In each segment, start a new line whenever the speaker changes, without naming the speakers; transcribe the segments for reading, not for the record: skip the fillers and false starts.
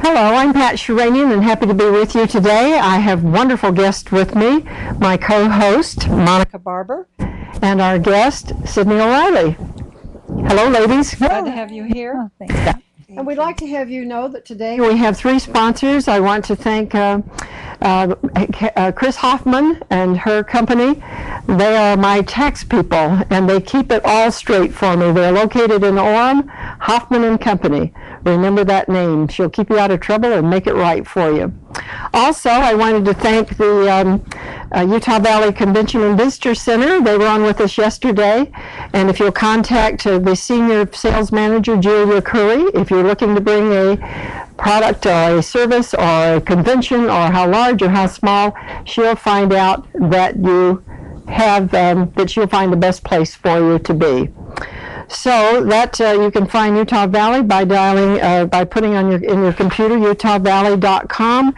Hello, I'm Pat Sheranian and happy to be with you today. I have a wonderful guest with me, my co-host, Monica Barbour, and our guest, Sidne O'Reilly. Hello, ladies. Glad to have you here.
Oh, thanks, Pat.
And we'd like to have you know that today we have three sponsors. I want to thank Chris Hoffman and her company. They are my tax people, and they keep it all straight for me. They're located in Orem, Hoffman and Company. Remember that name. She'll keep you out of trouble and make it right for you. Also, I wanted to thank the Utah Valley Convention and Visitor Center. They were on with us yesterday. And if you'll contact the Senior Sales Manager, Julia Curry, if you're looking to bring a product or a service or a convention or how large or how small, she'll find out that you have, that she'll find the best place for you to be. So that you can find Utah Valley by dialing, by putting on in your computer utahvalley.com,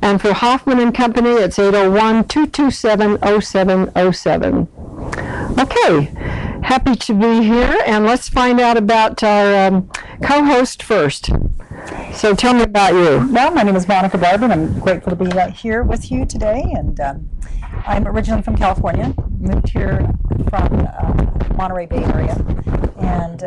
and for Hoffman and Company it's 801-227-0707. Okay, happy to be here, and let's find out about our co-host first. So tell me about you.
Well, my name is Monica Barbour, and I'm grateful to be here with you today. And I'm originally from California, moved here from Monterey Bay area, and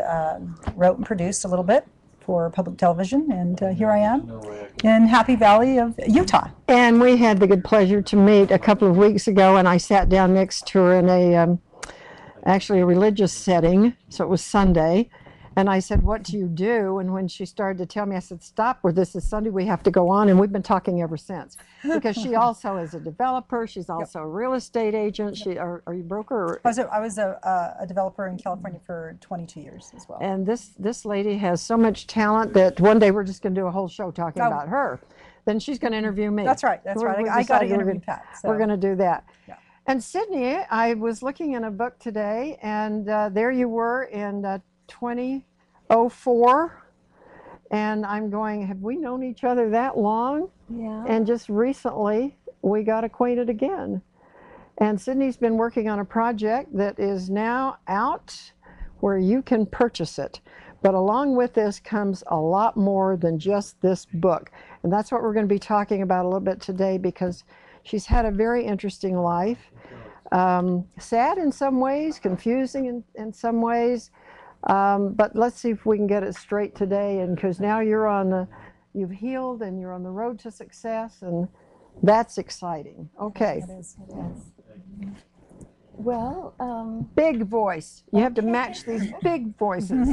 wrote and produced a little bit for public television, and here I am in Happy Valley of Utah.
And we had the good pleasure to meet a couple of weeks ago, and I sat down next to her in a actually a religious setting, so it was Sunday. And I said, what do you do? And when she started to tell me, I said, stop, where this is Sunday, we have to go on. And we've been talking ever since. Because she also is a developer. She's also a real estate agent. She, are you a broker?
I was a developer in California for 22 years as well.
And this lady has so much talent that one day we're just going to do a whole show talking about her. Then she's going to interview me.
That's right. That's right. I got to interview Pat. So.
We're going to do that.
Yeah.
And Sidne, I was looking in a book today, and there you were in 2004, and I'm going, have we known each other that long?
Yeah.
And just recently we got acquainted again. And Sidne's been working on a project that is now out where you can purchase it. But along with this comes a lot more than just this book. And that's what we're going to be talking about a little bit today, because she's had a very interesting life. Sad in some ways, confusing in some ways. But let's see if we can get it straight today, and because now you've healed and you're on the road to success, and that's exciting. Okay.
It is. Well,
big voice. You have to match these big voices.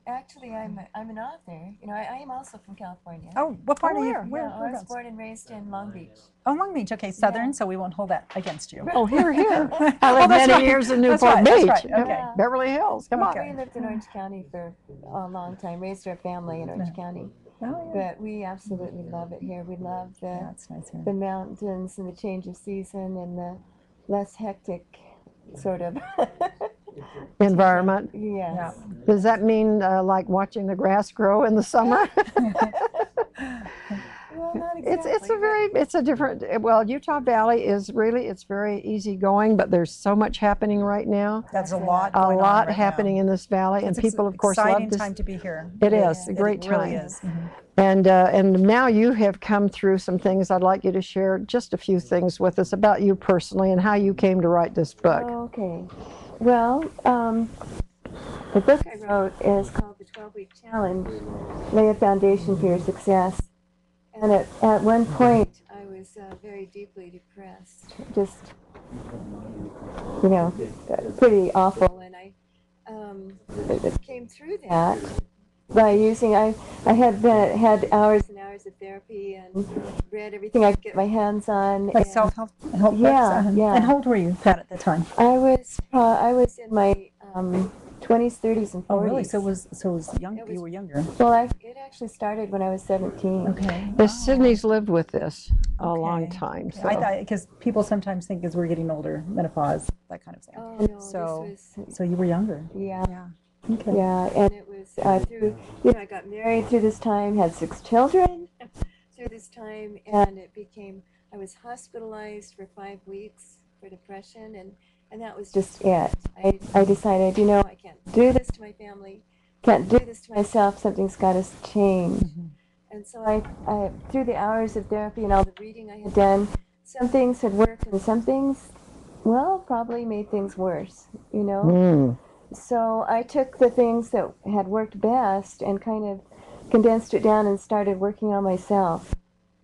actually, I'm an author. You know, I am also from California.
Oh, what part of you?
I was born and raised in Long Beach.
Oh, Long Beach. Okay, Southern, so we won't hold that against you.
Oh, here. I lived many years in Newport Beach.
That's right. Okay.
Beverly Hills. Come on.
We lived in Orange County for a long time. Raised our family in Orange County.
Oh,
yeah. But we absolutely love it here. We love the mountains and the change of season and the less hectic sort of
environment.
Yes.
Yeah. Does that mean like watching the grass grow in the summer?
Well, not exactly.
It's a different, well, Utah Valley is really, it's very easygoing, but there's so much happening right now.
That's a lot
happening in this valley, and people of course love this.
It's an exciting time to be here.
It is a great time.
It really is. Mm-hmm.
And now you have come through some things. I'd like you to share just a few things with us about you personally and how you came to write this book.
Okay. Well, the book I wrote is called The 12-Week Challenge, Lay a Foundation for Your Success. And at one point, I was very deeply depressed, just, you know, pretty awful. And I came through that by using, I had hours and hours of therapy and read everything I could get my hands on.
Like self-help books?
Yeah.
And how old were you, Pat, at the time?
I was in my 20s, 30s, and 40s.
Oh, really? So it was young. You were younger.
Well, it actually started when I was 17.
Okay.
Sidne's lived with this a long time. So.
I thought, because people sometimes think as we're getting older, menopause, that kind of thing.
Oh, no,
so you were younger.
Yeah.
Yeah. Okay.
Yeah, and it was through, you know, I got married through this time, had 6 children through this time, and it became, I was hospitalized for 5 weeks for depression, and that was just it. I decided, you know, I can't do this to my family. can't do this to myself. Something's got to change. And so I, through the hours of therapy and all the reading I had done, some things had worked and some things, well, probably made things worse, you know? So I took the things that had worked best and kind of condensed it down and started working on myself.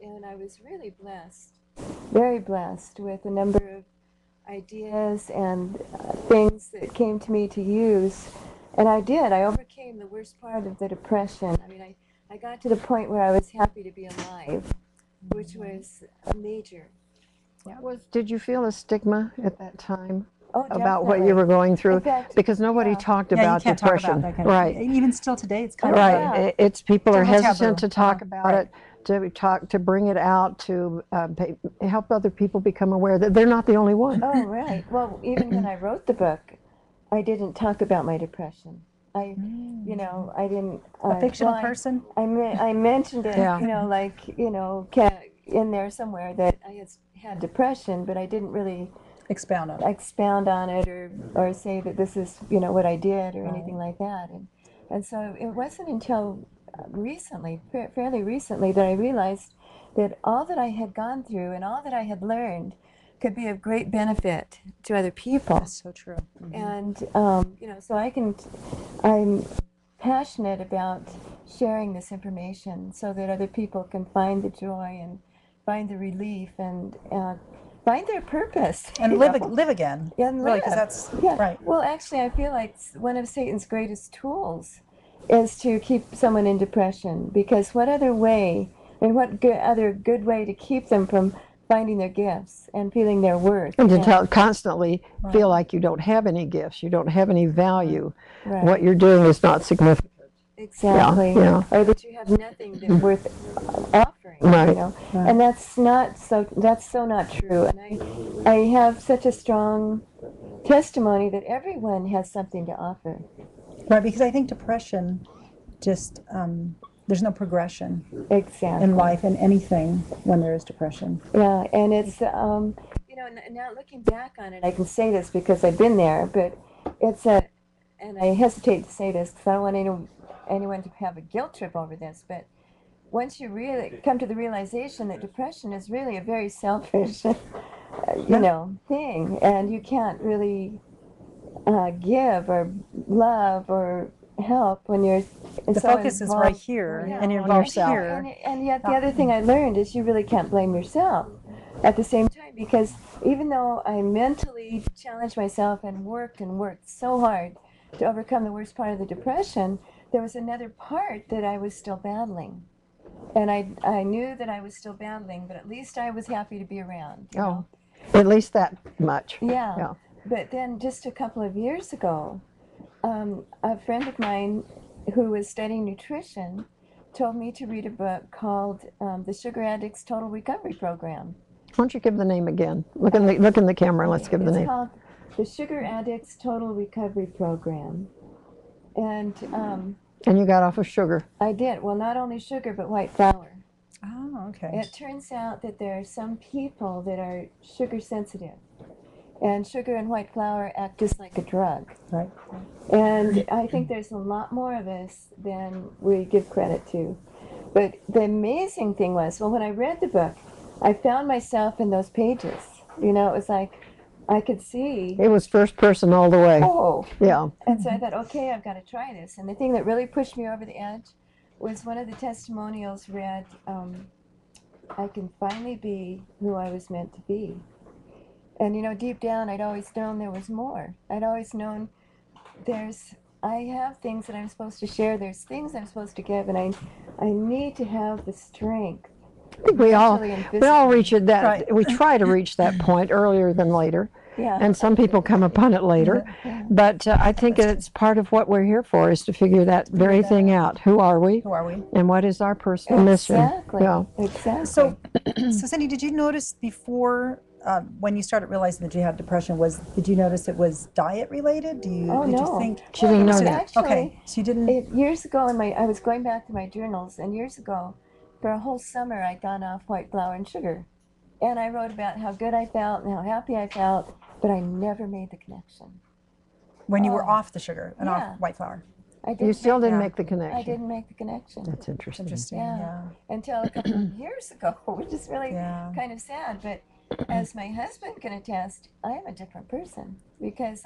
And I was really blessed, very blessed with a number of ideas and things that came to me to use. And I did. I overcame the worst part of the depression. I mean, I got to the point where I was happy to be alive, which was major.
Did you feel a stigma at that time
Oh,
about what you
definitely.
were going through?
In fact,
Because nobody
yeah.
talked
Yeah, you
about
can't talk
depression.
about that kind of
Right.
thing. Even still today, it's kind
Right.
of
It's people are
a little
hesitant
taboo.
to talk about it, to bring it out, to help other people become aware that they're not the only one.
Oh, right. Well, even when I wrote the book, I didn't talk about my depression. I didn't.
a fictional
well,
person.
I mentioned it,
Yeah.
in there somewhere that I had depression, but I didn't really
Expound on it.
expound on it or say that this is, what I did or anything like that. And so it wasn't until recently, fairly recently, that I realized that all that I had gone through and all that I had learned could be of great benefit to other people.
That's so true.
And, so I'm passionate about sharing this information so that other people can find the joy and find the relief and find their purpose.
And live again.
Yeah, and
Really,
live.
'cause that's right.
Well, actually, I feel like one of Satan's greatest tools is to keep someone in depression, because what other way, and what other good way to keep them from finding their gifts and feeling their worth?
And to constantly feel like you don't have any gifts, you don't have any value.
Right.
What you're doing is not significant.
Exactly.
Yeah.
Or that you have nothing that's worth offering.
Right.
And that's so not true. And I have such a strong testimony that everyone has something to offer.
Right, because I think depression just there's no progression
Exactly.
in life and anything when there is depression.
Yeah, and it's now looking back on it, I can say this because I've been there, but and I hesitate to say this because I don't want anyone to have a guilt trip over this, but once you really come to the realization that depression is really a very selfish, thing, and you can't really give or love or help when you're
The focus is right here, and you're involved here.
And yet the other thing I learned is you really can't blame yourself at the same time, because even though I mentally challenged myself and worked so hard to overcome the worst part of the depression, there was another part that I was still battling. And I knew that I was still battling, but at least I was happy to be around. You know?
At least that much.
Yeah. But then just a couple of years ago, a friend of mine who was studying nutrition told me to read a book called The Sugar Addict's Total Recovery Program.
Why don't you give the name again? Look in the camera and let's give the name.
It's called The Sugar Addict's Total Recovery Program. And
you got off of sugar.
I did. Well, not only sugar, but white flour.
Oh, okay.
It turns out that there are some people that are sugar sensitive. And sugar and white flour act just like a drug.
Right.
And I think there's a lot more of us than we give credit to. But the amazing thing was, when I read the book, I found myself in those pages. It was like I could see.
It was first person all the way.
Oh.
Yeah.
And so I thought, okay, I've got to try this. And the thing that really pushed me over the edge was one of the testimonials read, I can finally be who I was meant to be. And deep down, I'd always known there was more. I'd always known I have things that I'm supposed to share. There's things I'm supposed to give, and I need to have the strength.
I think we all reach that.
Right.
We try to reach that point earlier than later.
Yeah.
And some people come upon it later. But I think it's part of what we're here for, is to figure that very thing out. Who are we?
Who are we?
And what is our personal mission?
Exactly.
Yeah.
Exactly.
So Sidne, did you notice before, when you started realizing that you had depression, did you notice it was diet related? Did
no.
you think?
She didn't know that.
Actually,
Okay, so you didn't.
Years ago, I was going back to my journals, and years ago, for a whole summer, I'd gone off white flour and sugar. And I wrote about how good I felt and how happy I felt, but I never made the connection.
When you were off the sugar and off white flour.
I didn't
You still didn't
Yeah.
make the
I
connection.
didn't make the connection.
That's interesting.
Interesting.
Yeah.
Yeah.
Until a couple of years ago, which is really
Yeah.
kind of sad. But as my husband can attest, I am a different person because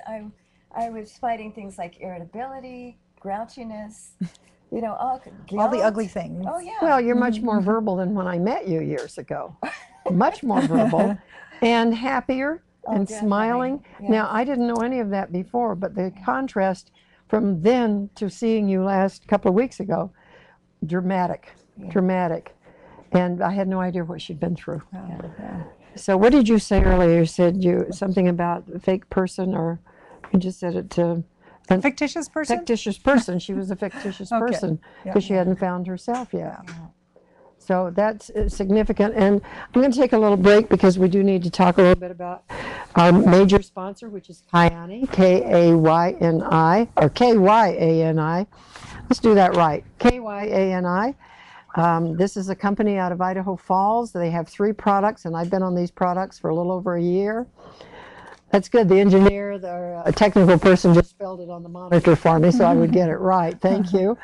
I was fighting things like irritability, grouchiness, all
All the
guilt.
ugly things.
Oh yeah.
Well, you're much more verbal than when I met you years ago. Much more verbal and happier
Oh,
and
definitely.
smiling. Now,
Yes.
I didn't know any of that before, but the contrast from then to seeing you last couple of weeks ago, dramatic, dramatic. And I had no idea what she'd been through.
Yeah.
So what did you say earlier? You said something about a fake person, or you just said it to a
Fictitious person?
fictitious person. She was a fictitious
Okay.
person
Yeah.
because she hadn't found herself yet.
Yeah.
So that's significant. And I'm going to take a little break because we do need to talk a little bit about our major sponsor, which is Kyani, K-A-Y-N-I, or K-Y-A-N-I. Let's do that right. K-Y-A-N-I. This is a company out of Idaho Falls. They have 3 products, and I've been on these products for a little over a year. That's good. The engineer, the technical person just spelled it on the monitor for me so I would get it right. Thank you.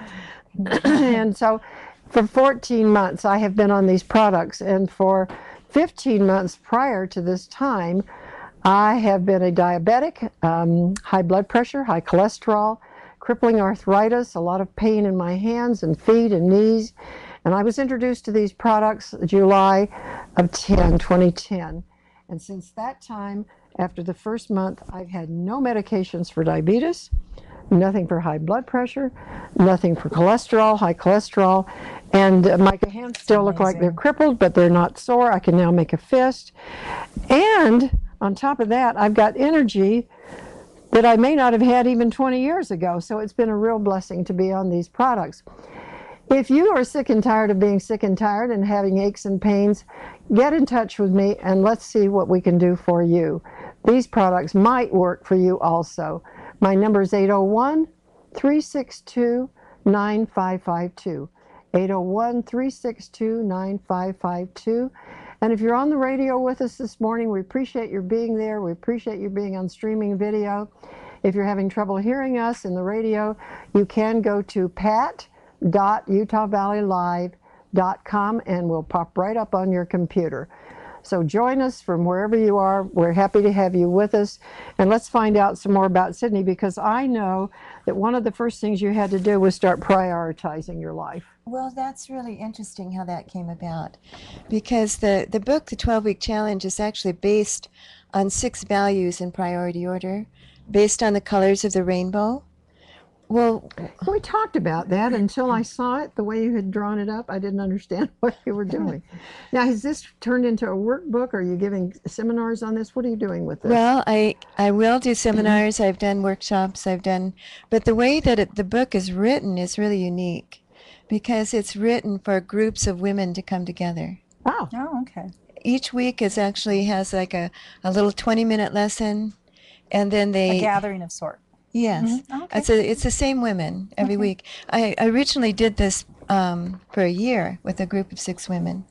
And so for 14 months, I have been on these products, and for 15 months prior to this time, I have been a diabetic, high blood pressure, high cholesterol, crippling arthritis, a lot of pain in my hands and feet and knees. And I was introduced to these products July of 2010. And since that time, after the first month, I've had no medications for diabetes, nothing for high blood pressure, nothing for cholesterol, high cholesterol. And my hands still look like they're crippled, but they're not sore. I can now make a fist. And on top of that, I've got energy that I may not have had even 20 years ago. So it's been a real blessing to be on these products. If you are sick and tired of being sick and tired and having aches and pains, get in touch with me and let's see what we can do for you. These products might work for you also. My number is 801-362-9552. 801-362-9552. And if you're on the radio with us this morning, we appreciate your being there. We appreciate you being on streaming video. If you're having trouble hearing us in the radio, you can go to pat.utahvalleylive.com and we'll pop right up on your computer. So join us from wherever you are. We're happy to have you with us. And let's find out some more about Sidne, because I know that one of the first things you had to do was start prioritizing your life.
Well, that's really interesting how that came about, because the book, The 12-Week Challenge, is actually based on 6 values in priority order, based on the colors of the rainbow. Well,
we talked about that until I saw it, the way you had drawn it up. I didn't understand what you were doing. Now, has this turned into a workbook? Are you giving seminars on this? What are you doing with this?
well, I will do seminars. I've done workshops. But the way that the book is written is really unique, because it's written for groups of women to come together.
Wow.
Oh, okay.
Each week has like a little 20-minute lesson, and then
A gathering of sort.
Yes.
Okay.
It's the same women every week. I originally did this for a year with a group of 6 women,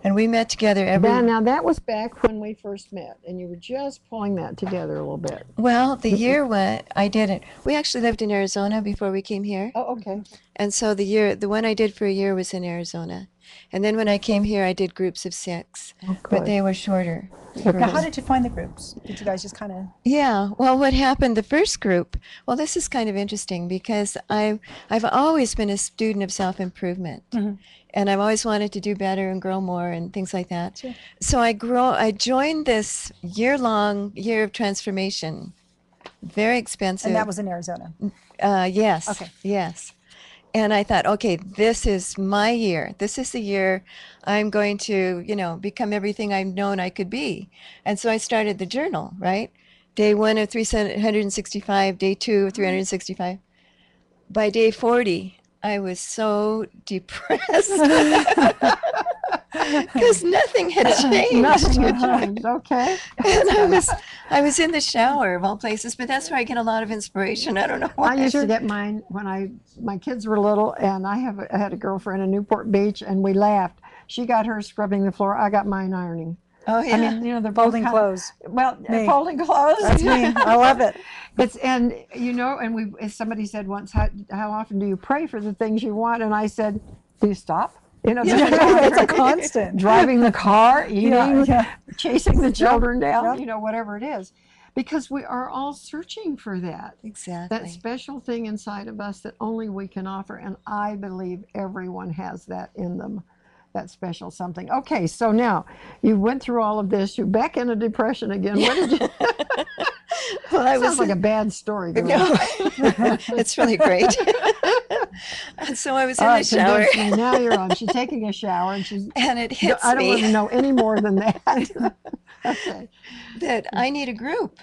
and we met together every.
Now that was back when we first met, and you were just pulling that together a little bit.
Well, the year I didn't. We actually lived in Arizona before we came here,
Oh, okay.
and so the one I did for a year was in Arizona, and then when I came here, I did groups of 6,
Oh,
but
good.
they were shorter.
Now, how did you find the groups? Did you guys just kind of...
Yeah, well, what happened, the first group, well, this is kind of interesting because I've always been a student of self-improvement, and I've always wanted to do better and grow more and things like that.
Sure.
So I joined this year of transformation, very expensive.
And that was in Arizona?
Yes.
Okay.
Yes. And I thought, okay, this is my year. This is the year I'm going to, become everything I've known I could be. And so I started the journal, right? Day 1 of 365, day 2 of 365. By day 40, I was so depressed because nothing had changed.
Nothing had changed. Okay.
And I was in the shower of all places, but that's where I get a lot of inspiration. I don't know why.
I used to get mine when my kids were little, and I had a girlfriend in Newport Beach, and we laughed. She got hers scrubbing the floor. I got mine ironing.
Oh yeah.
I mean, they're both
Folding clothes.
Well,
Me.
folding clothes.
That's me. I love it.
And somebody said once, how often do you pray for the things you want? And I said, do you stop?
It's a constant.
Driving the car, eating,
Yeah.
chasing the children down,
Yep.
whatever it is. Because we are all searching for that
Exactly.
special thing inside of us that only we can offer. And I believe everyone has that in them, that special something. Okay, so now you went through all of this. You're back in a depression again. What did you?
Well, I
Sounds like a bad story. To me.
No, it's really great. And so I was in
All
the
right,
shower,
convince me. Now you're on. She's taking a shower, and she's.
and it hits
I don't
me
want to know any more than that. Okay.
that I need a group.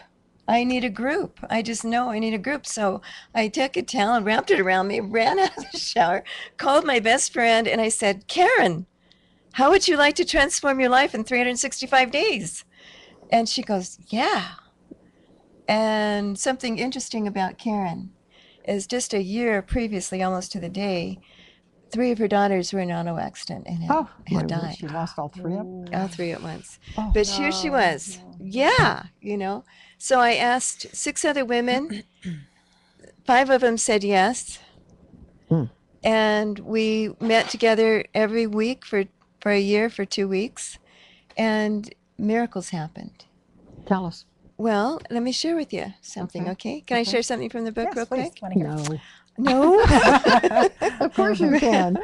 I need a group. I just know I need a group. So I took a towel and wrapped it around me, ran out of the shower, called my best friend, and I said, Karen, how would you like to transform your life in 365 days? And she goes, yeah. And something interesting about Karen is just a year previously, almost to the day, 3 of her daughters were in an auto accident and
Oh,
had died.
she lost all 3 of them.
All 3 at once.
Oh,
But here she was. Yeah, So I asked 6 other women. 5 of them said yes.
Hmm.
And we met together every week for a year, for 2 weeks. And miracles happened.
Tell us.
Well, let me share with you something, okay? Can I share something from the book
Yes,
real
please.
quick?
Want to hear.
No.
No.
Of course you can.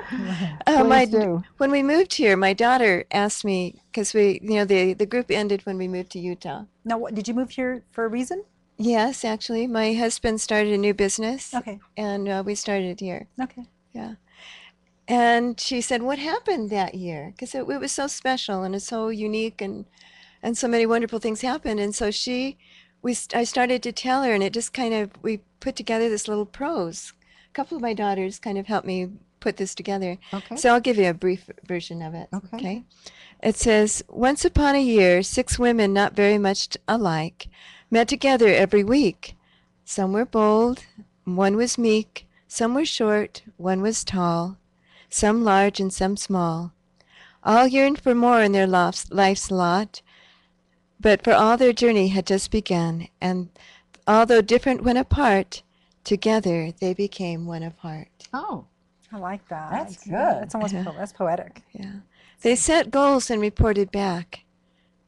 Please do.
When we moved here, my daughter asked me, because the group ended when we moved to Utah.
Now, did you move here for a reason?
Yes, actually. My husband started a new business.
Okay.
And we started here.
Okay.
Yeah. And she said, what happened that year? Because it was so special and it's so unique and so many wonderful things happened. And so I started to tell her, and it just we put together this little prose. A couple of my daughters kind of helped me put this together.
Okay.
So I'll give you a brief version of it.
Okay.
It says, once upon a year, 6 women not very much alike met together every week. Some were bold, one was meek, some were short, one was tall, some large and some small. All yearned for more in their life's lot, but for all their journey had just begun, and although different when apart, together they became one of heart.
Oh.
I like that.
That's good.
That's almost that's poetic.
Yeah. They set goals and reported back.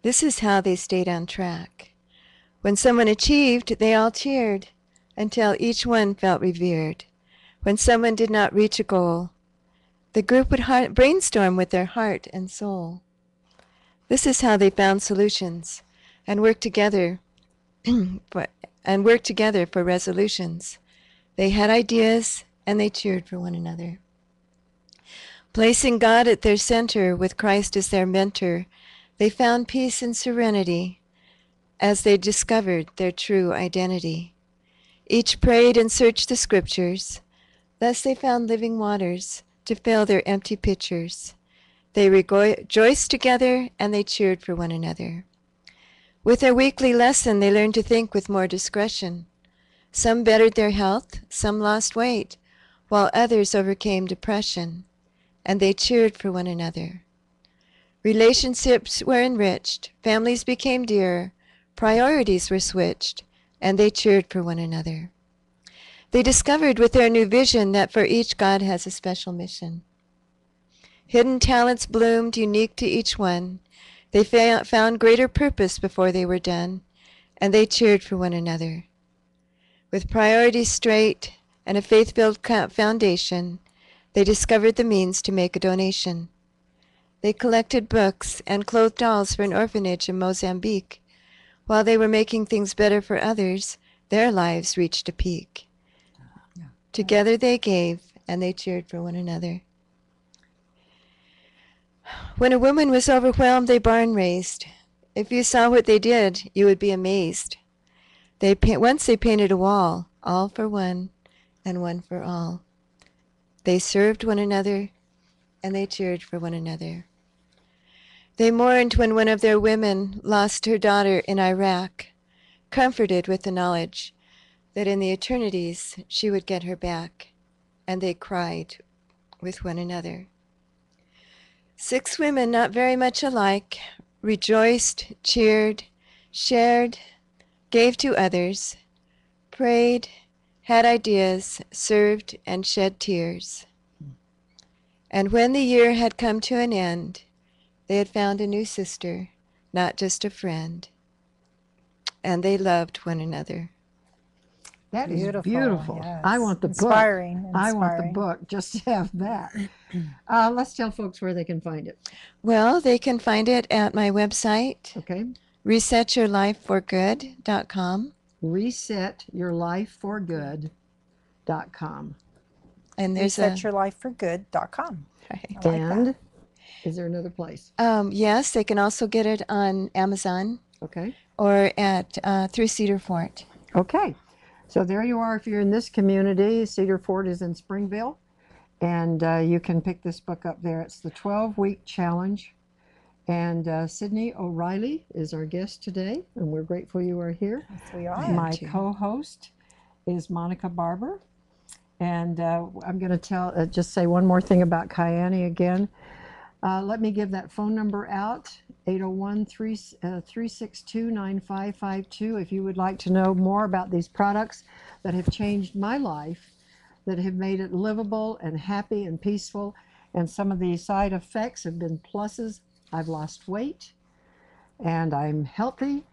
This is how they stayed on track. When someone achieved, they all cheered, until each one felt revered. When someone did not reach a goal, the group would brainstorm with their heart and soul. This is how they found solutions and worked together for resolutions. They had ideas and they cheered for one another. Placing God at their center with Christ as their mentor, they found peace and serenity as they discovered their true identity. Each prayed and searched the scriptures. Thus they found living waters to fill their empty pitchers. They rejoiced together and they cheered for one another. With their weekly lesson, they learned to think with more discretion. Some bettered their health, some lost weight, while others overcame depression, and they cheered for one another. Relationships were enriched, families became dearer, priorities were switched, and they cheered for one another. They discovered with their new vision that for each God has a special mission. Hidden talents bloomed unique to each one. They found greater purpose before they were done, and they cheered for one another. With priorities straight and a faith-filled foundation, they discovered the means to make a donation. They collected books and clothed dolls for an orphanage in Mozambique. While they were making things better for others, their lives reached a peak. Together they gave, and they cheered for one another. When a woman was overwhelmed, they barn raised. If you saw what they did, you would be amazed. Once they painted a wall, all for one and one for all. They served one another, and they cheered for one another. They mourned when one of their women lost her daughter in Iraq, comforted with the knowledge that in the eternities she would get her back, and they cried with one another. 6 women not very much alike rejoiced, cheered, shared, gave to others, prayed, had ideas, served, and shed tears. And when the year had come to an end, they had found a new sister, not just a friend, and they loved one another.
That is
Beautiful,
beautiful.
yes.
I want the
Inspiring,
book. I want the
inspiring.
book just to have that. Let's tell folks where they can find it.
Well, they can find it at my website,
Okay.
resetyourlifeforgood.com.
resetyourlifeforgood.com.
And there's
resetyourlifeforgood.com.
right.
I like
And
that.
is there another place?
Yes, they can also get it on Amazon
Okay.
or at through Cedar Fort.
Okay. So there you are if you're in this community. Cedar Fort is in Springville. And you can pick this book up there. It's the 12-week challenge. And Sidne O'Reilly is our guest today. And we're grateful you are here.
Yes, we are.
My co-host is Monica Barbour. And I'm going to just say one more thing about Kyanie again. Let me give that phone number out, 801-362-9552, if you would like to know more about these products that have changed my life, that have made it livable and happy and peaceful. And some of the side effects have been pluses. I've lost weight, and I'm healthy,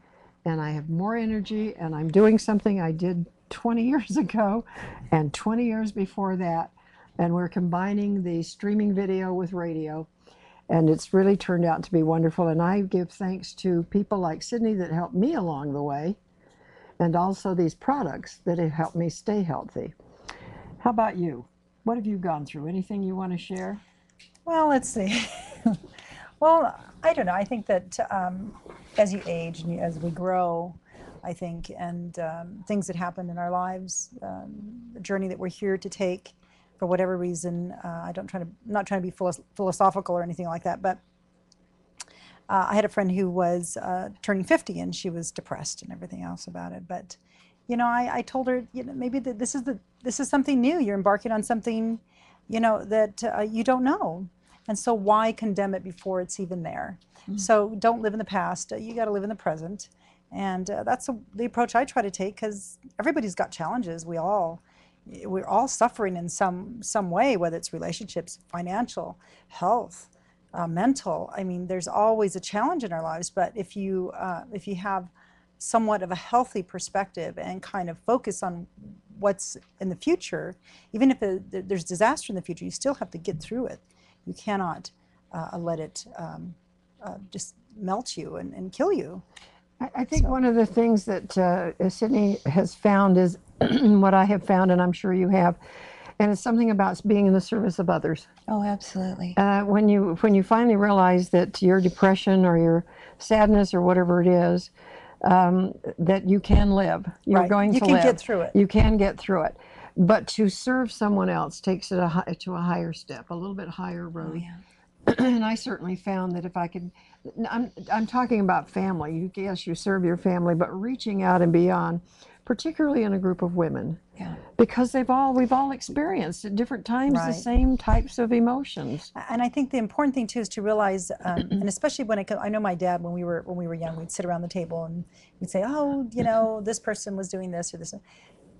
and I have more energy, and I'm doing something I did 20 years ago and 20 years before that. And we're combining the streaming video with radio. And it's really turned out to be wonderful. And I give thanks to people like Sidne that helped me along the way, and also these products that have helped me stay healthy. How about you? What have you gone through? Anything you want to share?
Well, let's see. Well, I don't know. I think that as you age and as we grow, I think, and things that happen in our lives, the journey that we're here to take, for whatever reason, not trying to be philosophical or anything like that, but I had a friend who was turning 50 and she was depressed and everything else about it. But, I told her, maybe this is something new. You're embarking on something, that you don't know. And so why condemn it before it's even there? Mm-hmm. So don't live in the past. You got to live in the present. And that's the approach I try to take, because everybody's got challenges. We're all suffering in some way, whether it's relationships, financial, health, mental. I mean, there's always a challenge in our lives. But if you have somewhat of a healthy perspective and kind of focus on what's in the future, even if there's disaster in the future, you still have to get through it. You cannot let it just melt you and kill you.
I think one of the things that Sidne has found is what I have found, and I'm sure you have, and it's something about being in the service of others.
Oh, absolutely.
When you finally realize that your depression or your sadness or whatever it is, that you can live. You're
Right.
going
You
to
can
live.
get through it.
You can get through it. But to serve someone else takes it to a higher step, a little bit higher road.
Oh, yeah.
And I certainly found that if I could, I'm talking about family. Yes, you serve your family, but reaching out and beyond, particularly in a group of women,
Yeah.
because we've all experienced at different times the
Right.
same types of emotions.
And I think the important thing too is to realize, and especially I know my dad, when we were young, we'd sit around the table and we'd say, oh, this person was doing this or this.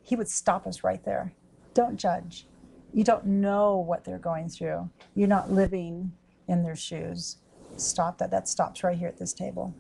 He would stop us right there. Don't judge. You don't know what they're going through. You're not living in their shoes. Stop that. That stops right here at this table.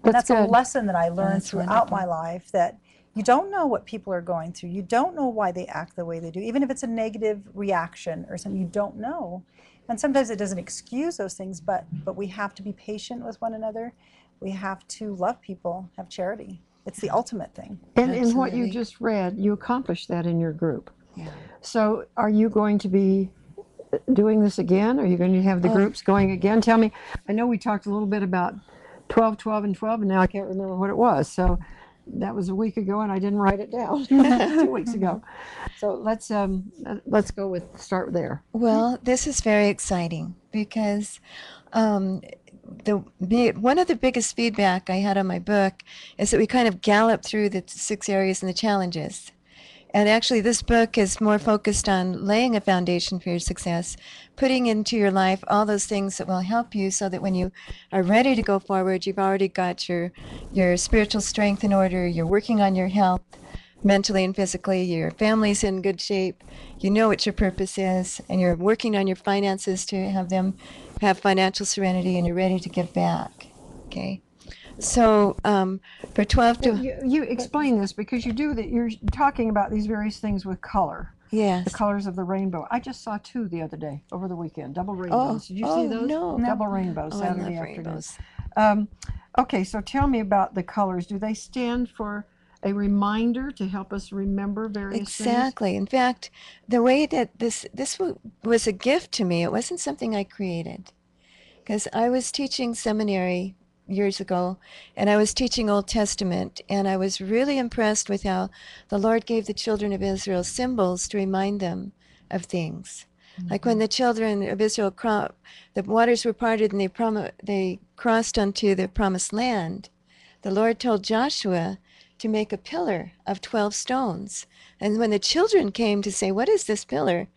And that's a
good.
lesson that I learned
That's
throughout
wonderful.
my life, that you don't know what people are going through. You don't know why they act the way they do. Even if it's a negative reaction or something, you don't know. And sometimes it doesn't excuse those things, but we have to be patient with one another. We have to love people, have charity. It's the ultimate thing.
And in what you
Absolutely.
just read, you accomplished that in your group.
Yeah.
So are you going to be doing this again? Are you going to have the groups going again? Tell me. I know we talked a little bit about 12, 12, and 12, and now I can't remember what it was. So that was a week ago, and I didn't write it down 2 weeks ago. So let's start there.
Well, this is very exciting because one of the biggest feedback I had on my book is that we kind of gallop through the 6 areas and the challenges. And actually, this book is more focused on laying a foundation for your success, putting into your life all those things that will help you so that when you are ready to go forward, you've already got your spiritual strength in order, you're working on your health, mentally and physically, your family's in good shape, you know what your purpose is, and you're working on your finances to have them have financial serenity, and you're ready to give back. Okay? So for 12 to...
You explain this because you do that. You're talking about these various things with color.
Yes.
The colors of the rainbow. I just saw 2 the other day over the weekend. Double rainbows. Did you see those?
No.
Double rainbows.
Oh,
Saturday
I love
afternoon.
rainbows.
Okay, so tell me about the colors. Do they stand for a reminder to help us remember various things?
Exactly. In fact, the way that this was a gift to me, it wasn't something I created. Because I was teaching seminary years ago, and I was teaching Old Testament, and I was really impressed with how the Lord gave the children of Israel symbols to remind them of things. Like when the children of Israel, the waters were parted and they crossed onto the promised land, the Lord told Joshua to make a pillar of 12 stones. And when the children came to say, "What is this pillar?"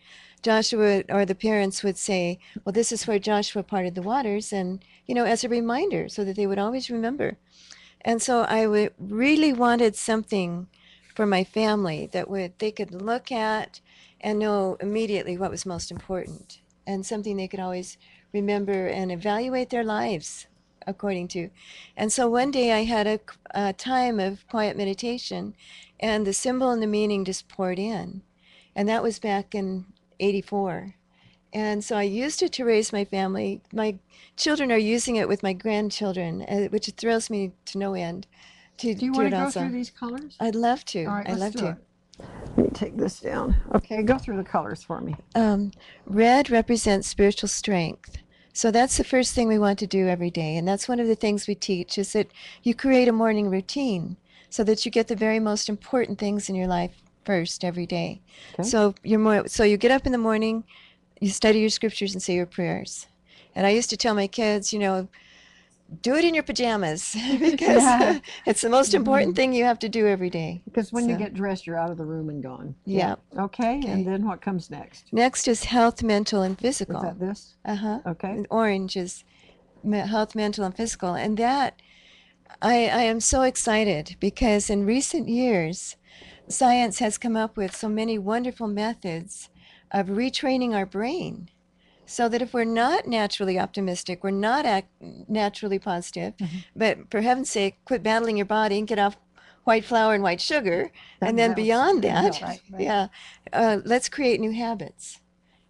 Joshua or the parents would say, "Well, this is where Joshua parted the waters," and, as a reminder so that they would always remember. And so I really wanted something for my family that they could look at and know immediately what was most important, and something they could always remember and evaluate their lives according to. And so one day I had a time of quiet meditation, and the symbol and the meaning just poured in. And that was back in 84. And so I used it to raise my family. My children are using it with my grandchildren, which thrills me to no end.
Do you want to go through these colors?
I'd love to.
All right,
I'd love
let's do
to.
it. Let me take this down. Okay, go through the colors for me.
Red represents spiritual strength. So that's the first thing we want to do every day. And that's one of the things we teach, is that you create a morning routine so that you get the very most important things in your life first every day.
Okay.
So you get up in the morning, you study your scriptures and say your prayers. And I used to tell my kids, do it in your pajamas because it's the most important thing you have to do every day.
Because when you get dressed, you're out of the room and gone.
Yeah.
Okay, and then what comes next?
Next is health, mental, and physical.
Is that this?
Uh-huh.
Okay.
And orange is health, mental, and physical. And that, I am so excited because in recent years, science has come up with so many wonderful methods of retraining our brain so that if we're not naturally optimistic, we're not naturally positive, but for heaven's sake, quit battling your body and get off white flour and white sugar. And then beyond that, let's create new habits.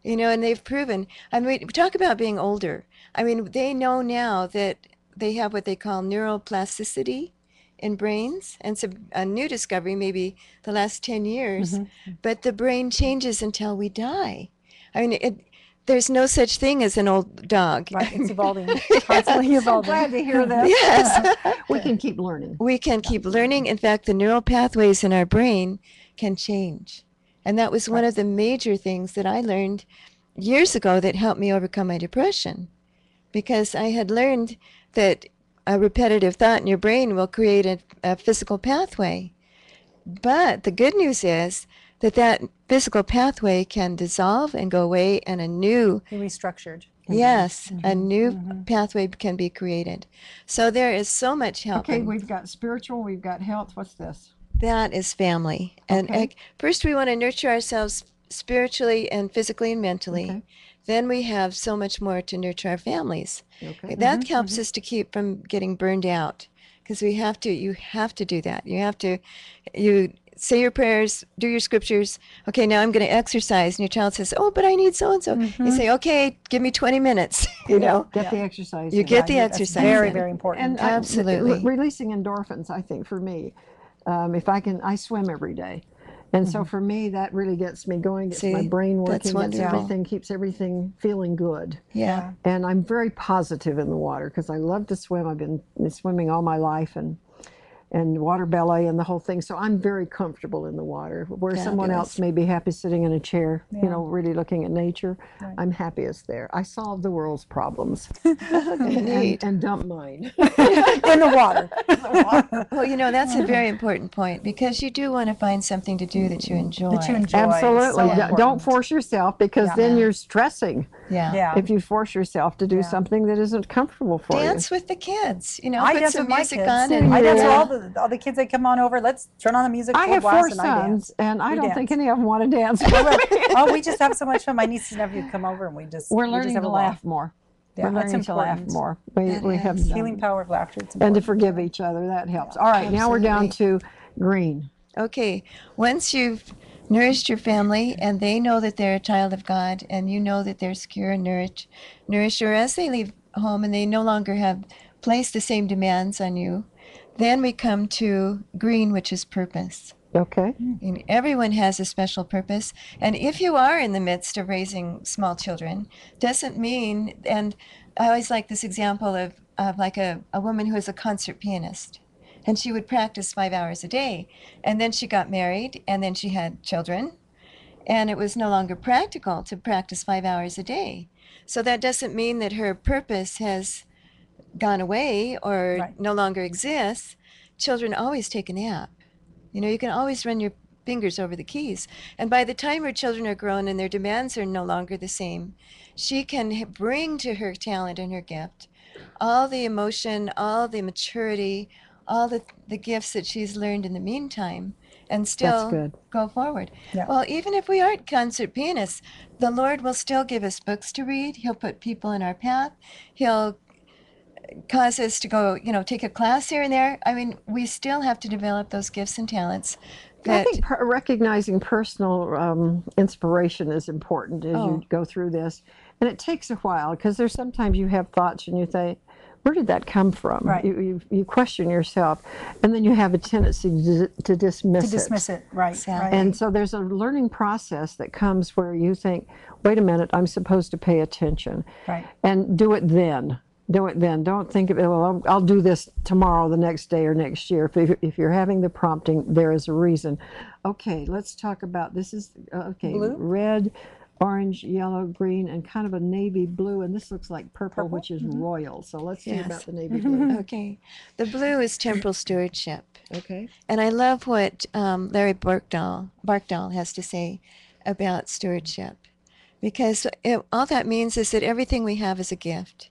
And they've proven, we talk about being older. They know now that they have what they call neuroplasticity in brains, and it's a new discovery, maybe the last 10 years, but the brain changes until we die. There's no such thing as an old dog.
Right, it's evolving, constantly evolving.
Glad to hear that.
Yes.
We can keep learning.
We can keep learning. In fact, the neural pathways in our brain can change. And that was one of the major things that I learned years ago that helped me overcome my depression. Because I had learned that a repetitive thought in your brain will create a physical pathway. But the good news is that physical pathway can dissolve and go away, and a new...
Be restructured.
Yes, a new pathway can be created. So there is so much help.
Okay, we've got spiritual, we've got health. What's this?
That is family. And first we want to nurture ourselves spiritually and phically and mentally.
Okay.
Then we have so much more to nurture our families.
Okay.
That helps us to keep from getting burned out, because you have to do that. You say your prayers, do your scriptures. Okay, now I'm going to exercise. And your child says, "Oh, but I need so-and-so." You say, "Okay, give me 20 minutes,
Get the exercise.
You
in.
get the
That's
exercise.
very,
in.
very important.
And
Absolutely.
releasing endorphins, I think, for me, I swim every day. And so for me, that really gets me going, gets my brain
that's
working, gets
wonderful.
keeps everything feeling good.
Yeah.
And I'm very positive in the water because I love to swim. I've been swimming all my life. And and water ballet and the whole thing. So I'm very comfortable in the water. Where someone else
Fabulous.
may be happy sitting in a chair,
Yeah.
you know, really looking at nature,
Right.
I'm happiest there. I solve the world's problems
Neat.
and dump mine.
In the water.
Well, you know, that's a very important point because you do want to find something to do that you enjoy.
That you enjoy.
Absolutely.
So
Don't
important.
force yourself, because
Yeah.
then
Yeah.
you're stressing
Yeah.
Yeah.
if you force yourself to do
Yeah.
something that isn't comfortable for
Dance with the kids. You know,
I
put
dance
some
with my
music
kids.
on. And
I dance
Yeah.
with all the kids that come on over. Let's turn on the music.
you. I
full
have
blast,
4
and I
sons,
dance.
and I
We
don't think
dance.
any of them want to dance.
Oh, we just have so much fun. My nieces and nephews come over, and we just
We're
we just
learning
have
to
a ball.
laugh more.
Yeah,
We're
that's
learning to laugh
important.
more.
That
We have
is.
Healing power of laughter. It's
and to
important.
forgive each other. That helps. All right, now we're down to green.
Okay, once you've nourished your family and they know that they're a child of God and you know that they're secure and nourished, or as they leave home and they no longer have placed the same demands on you, then we come to green, which is purpose.
Okay.
And everyone has a special purpose. And if you are in the midst of raising small children, doesn't mean, and I always like this example of like a woman who is a concert pianist. And she would practice 5 hours a day. And then she got married, and then she had children. And it was no longer practical to practice 5 hours a day. So that doesn't mean that her purpose has gone away or
Right.
no longer exists. Children always take a nap. You know, you can always run your fingers over the keys. And by the time her children are grown and their demands are no longer the same, she can bring to her talent and her gift all the emotion, all the maturity, all the gifts that she's learned in the meantime, and still
good.
go forward.
Yeah.
Well, even if we aren't concert pianists, the Lord will still give us books to read. He'll put people in our path. He'll cause us to go, you know, take a class here and there. I mean, we still have to develop those gifts and talents.
I
That,
think recognizing personal inspiration is important as you go through this. And it takes a while, because there's sometimes you have thoughts and you think, where did that come from?
Right.
You question yourself, and then you have a tendency to dismiss it.
To dismiss it. Right.
Exactly.
Right.
And so there's a learning process that comes where you think, wait a minute, I'm supposed to pay attention.
Right.
And do it then. Do it then. Don't think of it, well, I'll do this tomorrow, the next day, or next year. If you're having the prompting, there is a reason. Okay, let's talk about, this is,
Blue?
red, orange, yellow, green, and kind of a navy blue. And this looks like purple, which is royal. So let's see
Yes.
about the navy blue.
okay. The blue is temporal stewardship.
Okay.
And I love what Larry Barkdahl has to say about stewardship, because all that means is that everything we have is a gift,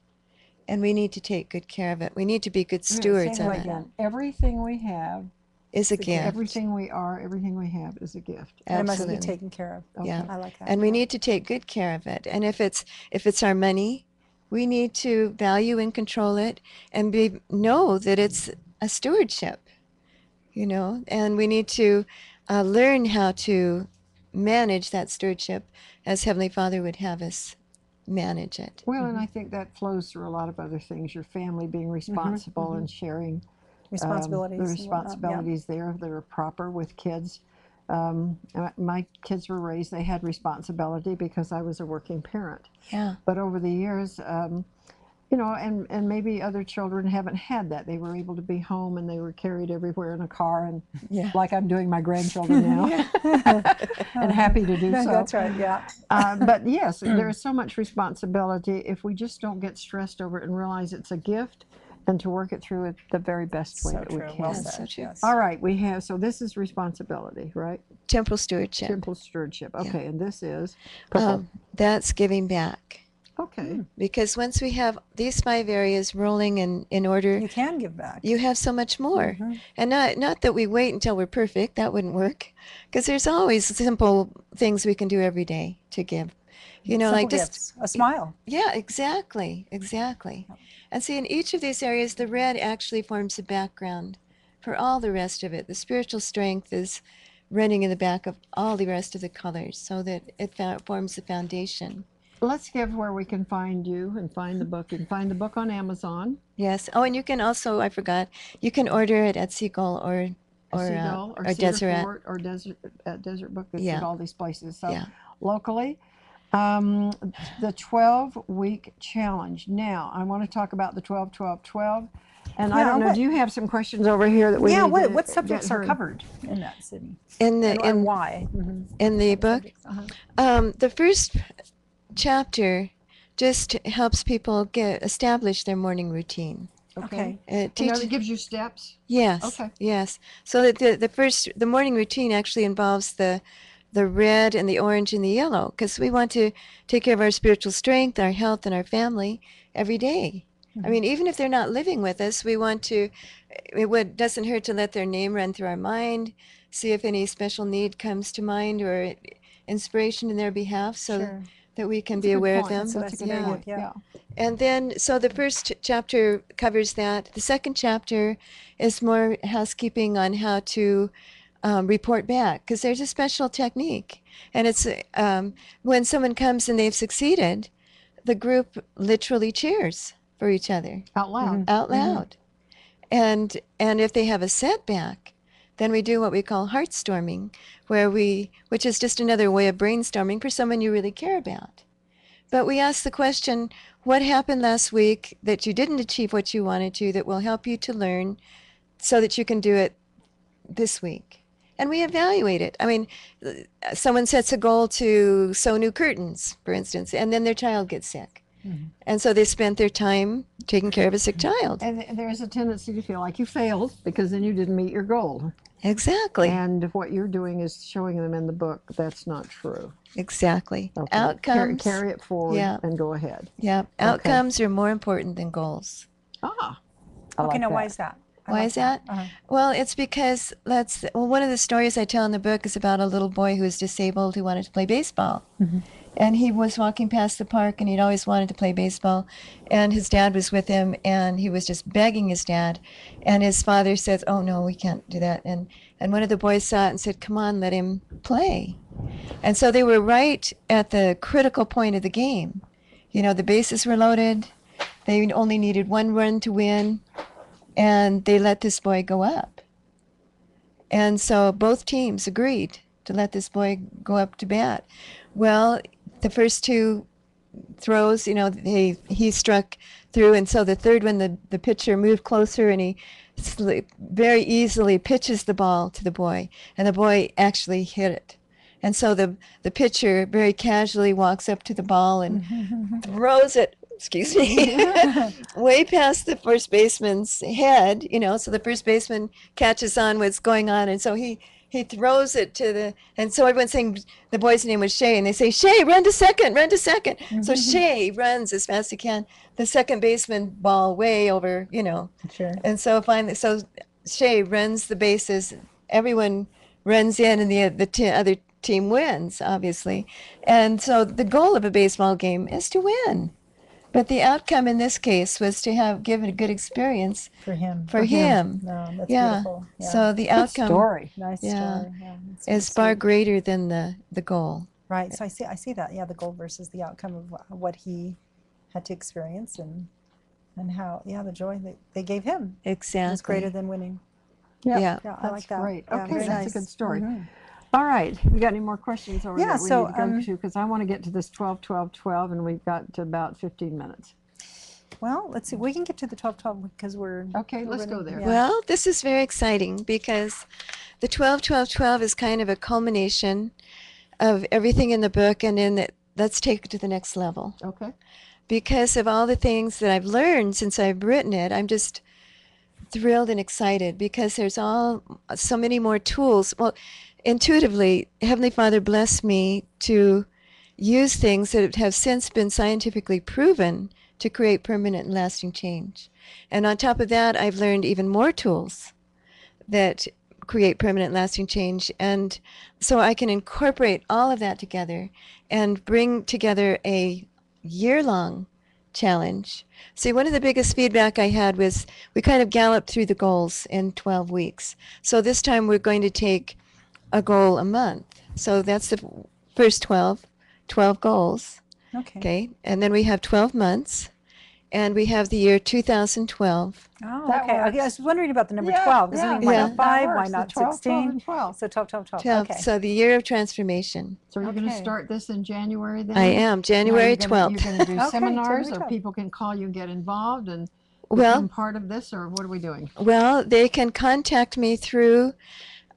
and we need to take good care of it. We need to be good stewards
Say
of
that
it.
again. Everything we have,
Is a gift.
everything we are, everything we have is a gift.
And it must
Absolutely.
be taken care of.
Yeah.
I like that.
And we need to take good care of it. And if it's our money, we need to value and control it, and know that it's a stewardship, you know. And we need to learn how to manage that stewardship as Heavenly Father would have us manage it.
Well, and I think that flows through a lot of other things. Your family being responsible and sharing
Responsibilities.
the
and whatnot,
responsibilities there that are proper with kids. My kids were raised, they had responsibility because I was a working parent.
Yeah.
But over the years, you know, and maybe other children haven't had that. They were able to be home and they were carried everywhere in a car, and
Yeah.
like I'm doing my grandchildren now, and happy to do
Yeah.
so.
That's right. Yeah.
But yes, there is so much responsibility. If we just don't get stressed over it and realize it's a gift, and to work it through it the very best way
So
that
true.
we can.
Well
That's
said.
so true.
Yes.
All right, we have, so this is responsibility, right?
Temporal stewardship.
Simple stewardship. Okay, and this is purple.
That's giving back.
Okay.
Because once we have these 5 areas rolling in order,
You can give back.
you have so much more. And not that we wait until we're perfect. That wouldn't work. Because there's always simple things we can do every day to give. You know,
Simple
like just
gifts. A smile.
yeah, exactly. And see, in each of these areas, the red actually forms the background for all the rest of it. The spiritual strength is running in the back of all the rest of the colors, so that it forms the foundation.
Let's give where we can find you and find the book. You can find the book on Amazon.
Yes. Oh, and you can also, I forgot, you can order it at Seagull or
Seagull or Cedar
Deseret.
Fort or Desert Book. It's
Yeah.
at all these places. So
Yeah.
locally, the 12-week challenge. Now, I want to talk about the 12-12-12. And I don't know, do you have some questions over here that we
Yeah,
need to
what subjects
get
are
heard?
covered in that, Sidne?
In the
And why?
in the book,
Uh-huh.
the first chapter just helps people establish their morning routine.
Okay.
It
You know,
teaches.
it gives you steps.
Yes.
Okay.
Yes. So that the morning routine actually involves the red and the orange and the yellow, because we want to take care of our spiritual strength, our health, and our family every day. I mean, even if they're not living with us, we want to. Doesn't hurt to let their name run through our mind, see if any special need comes to mind or inspiration in their behalf, so
Sure.
that we can
That's a
be
good
aware
point.
of them.
That's a good
very
point.
good, yeah.
And then, so the first chapter covers that. The second chapter is more housekeeping on how to report back, because there's a special technique. And it's when someone comes and they've succeeded, the group literally cheers for each other
Out loud.
out loud. And if they have a setback, then we do what we call heartstorming, which is just another way of brainstorming for someone you really care about. But we ask the question, what happened last week that you didn't achieve what you wanted to, that will help you to learn so that you can do it this week? And we evaluate it. I mean, someone sets a goal to sew new curtains, for instance, and then their child gets sick. And so they spent their time taking care of a sick child.
And there's a tendency to feel like you failed because then you didn't meet your goal.
Exactly.
And what you're doing is showing them in the book that's not true.
Exactly.
Okay.
Outcomes.
Carry it forward
Yeah.
and go ahead.
Yeah. Outcomes are more important than goals.
Ah.
Okay, now why is that?
Why is that? Well, it's because one of the stories I tell in the book is about a little boy who was disabled who wanted to play baseball. And he was walking past the park and he'd always wanted to play baseball. And his dad was with him and he was just begging his dad. And his father says, "Oh no, we can't do that." And one of the boys saw it and said, "Come on, let him play." And so they were right at the critical point of the game. You know, the bases were loaded. They only needed one run to win. And they let this boy go up. And so both teams agreed to let this boy go up to bat. Well, the first two throws, you know, he struck through, and so the third one, the pitcher moved closer, and he very easily pitches the ball to the boy, and the boy actually hit it. And so the pitcher very casually walks up to the ball and throws it, excuse me, way past the first baseman's head, you know, so the first baseman catches on what's going on, and so he throws it and so everyone's saying the boy's name was Shay, and they say, "Shay, run to second, run to second." So Shay runs as fast as he can. The second baseman ball way over, you know.
Sure.
And so finally, Shay runs the bases. Everyone runs in, and the other team wins, obviously. And so the goal of a baseball game is to win. But the outcome in this case was to give a good experience
For him.
No,
that's
yeah.
beautiful. Yeah.
So the outcome
Story.
Nice
yeah,
story. Yeah,
is far greater than the goal.
Right. So I see that. Yeah, the goal versus the outcome of what he had to experience and how the joy that they gave him
Exactly.
was greater than winning.
Yeah.
Yeah.
Yeah, I
That's
like that.
great.
Yeah,
Okay,
very
that's
nice.
a good story. All right. We got any more questions over
Yeah,
that we
so,
need to go to? Because I want to get to this 12, 12, 12, and we've got to about 15 minutes.
Well, let's see. We can get to the 12-12 because we're
Okay, let's go there.
Yeah.
Well, this is very exciting because the 12-12-12 is kind of a culmination of everything in the book, and let's take it to the next level.
Okay.
Because of all the things that I've learned since I've written it, I'm just thrilled and excited because there's so many more tools. Well, intuitively, Heavenly Father blessed me to use things that have since been scientifically proven to create permanent and lasting change. And on top of that, I've learned even more tools that create permanent lasting change. And so I can incorporate all of that together and bring together a year-long challenge. See, one of the biggest feedback I had was we kind of galloped through the goals in 12 weeks. So this time we're going to take a goal a month. So that's the first 12 goals. Okay. And then we have 12 months. And we have the year 2012.
Oh,
That
okay.
works.
I was wondering about the number
Yeah,
12. Because I mean, why
yeah.
not 5?
That
Why
works.
not
The 12,
16?
12, and 12.
So 12, 12, 12.
12.
Okay.
So the year of transformation.
So you're going to
Okay.
start this in January then?
I am, January
Now
12th.
you're going to do
Okay,
seminars,
January
or
12th.
people can call you and get involved, and
Well-
become part of this, or what are we doing?
Well, they can contact me through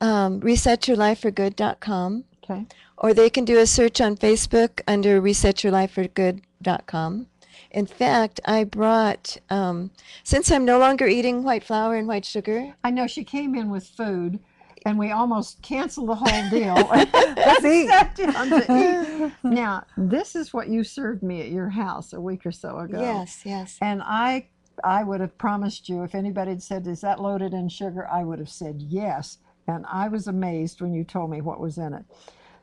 resetyourlifeforgood.com,
Okay.
or they can do a search on Facebook under resetyourlifeforgood.com. In fact, I brought, since I'm no longer eating white flour and white sugar,
I know she came in with food, and we almost canceled the whole deal.
Let's eat.
Sat down to eat. Now, this is what you served me at your house a week or so ago.
yes, yes.
And I would have promised you, if anybody had said, is that loaded in sugar? I would have said yes. And I was amazed when you told me what was in it.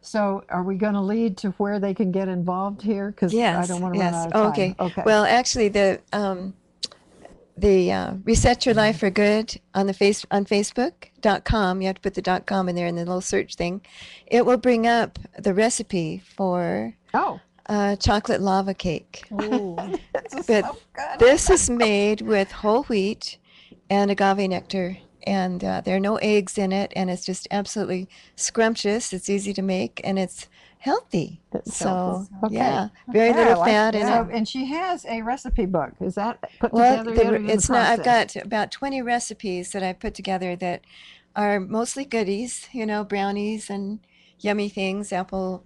So are we going to lead to where they can get involved here? Because
Yes,
I don't want to
yes.
run out of time.
Okay.
Okay.
Well, actually, the Reset Your Life for Good on the on Facebook.com. You have to put the .com in there in the little search thing. It will bring up the recipe for
Oh,
chocolate lava cake.
Ooh.
it's
But
so good.
this is made with whole wheat and agave nectar, and there are no eggs in it, and it's just absolutely scrumptious. It's easy to make, and it's healthy.
It's
So,
healthy. Okay.
yeah, very
Okay, I
little
like
fat in
that.
it.
So, and she has a recipe book. Is that put
Well,
together yet, or in the
it's not. I've
process?
got about 20 recipes that I've put together that are mostly goodies, brownies and yummy things, apple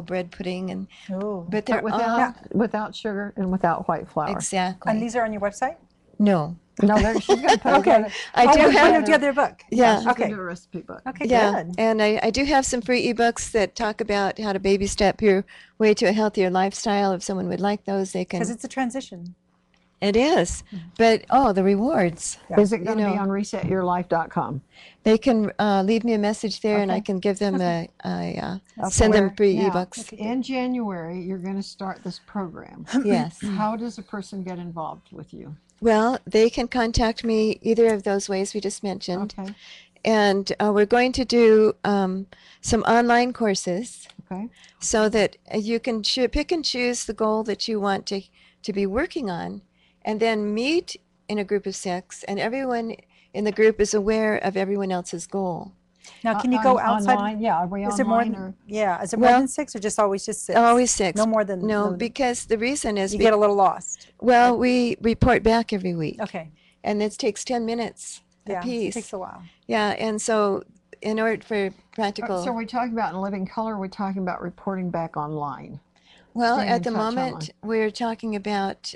bread pudding, and
Ooh.
but
But
they're all
without sugar and without white flour.
exactly.
And these are on your website?
No,
No, she's going to put
Okay.
together.
I do
you
have.
put together a book.
Yeah.
She's
Okay.
going to do a recipe book.
Okay,
Yeah,
good.
and I do have some free ebooks that talk about how to baby step your way to a healthier lifestyle. If someone would like those, they can.
Because it's a transition.
It is, but the rewards.
Yeah.
Is it going to be
know.
on resetyourlife.com?
They can leave me a message there, and I
Okay.
can give them
I'll
send them
forward.
free
Now,
ebooks.
in January, you're going to start this program.
Yes.
How does a person get involved with you?
Well, they can contact me either of those ways we just mentioned,
Okay.
and we're going to do some online courses
Okay.
so that you can pick and choose the goal that you want to be working on, and then meet in a group of 6, and everyone in the group is aware of everyone else's goal.
Now, can you go
On-
outside?
Online? Yeah. Are we
Is it more
online
than,
or?
yeah, is it more
Well,
than 6 or just always just 6?
Always 6.
No more than
No,
than-
because the reason is
you get a little lost.
well, we report back every week,
Okay.
and this takes 10 minutes
Yeah.
a piece.
It takes a while.
Yeah, and so in order for practical.
So we're talking about in living color. We're talking about reporting back online.
Well,
Staying
at
in
the
touch
moment,
online.
we're talking about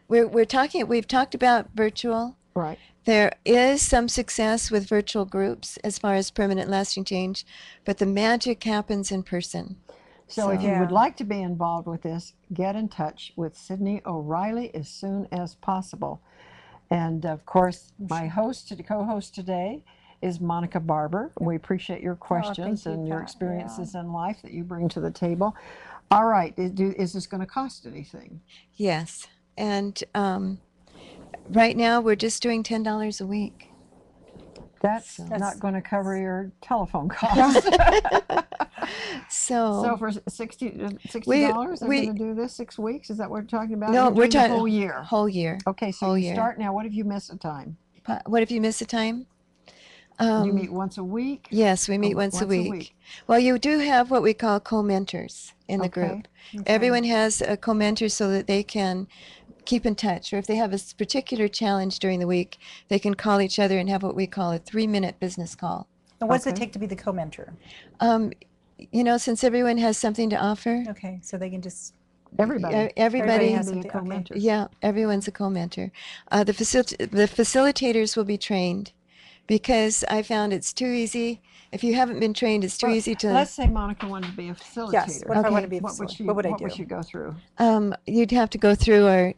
we've talked about virtual.
Right.
There is some success with virtual groups as far as permanent lasting change, but the magic happens in person.
So if you
Yeah.
would like to be involved with this, get in touch with Sidne O'Reilly as soon as possible. And of course, my co-host today is Monica Barbour. We appreciate your questions
you,
and your
Pat.
experiences in life that you bring to the table. All right, is this going to cost anything?
Yes, and right now we're just doing $10 a week.
That's
So-
not going to cover your telephone costs.
So,
So for $60,
We-
they're
we-
going to do this 6 weeks? Is that what we're talking about?
No,
You're
we're
doing the
talking
whole year.
whole year.
Okay, so
whole
you
year.
start now. What if you miss a time?
What if you miss a time?
Do you meet once a week?
Yes, we meet
Oh,
once a week. Well, you do have what we call co-mentors in the
Okay.
group. Everyone has a co-mentor so that they can keep in touch, or if they have a particular challenge during the week, they can call each other and have what we call a 3-minute business call.
And what does it
Okay.
take to be the co-mentor?
Since everyone has something to offer,
Okay, so they can just.
Everybody.
everybody
has
can be a
something- okay.
co-mentor.
yeah, everyone's a co-mentor. The facilitators will be trained because I found it's too easy. If you haven't been trained, it's too
Well,
easy to.
Let's say Monica wanted to be a facilitator.
Yes. What if I
Okay.
want to be a
What would
facilitator?
she?
What would I
What
do?
would she go through?
You'd have to go through our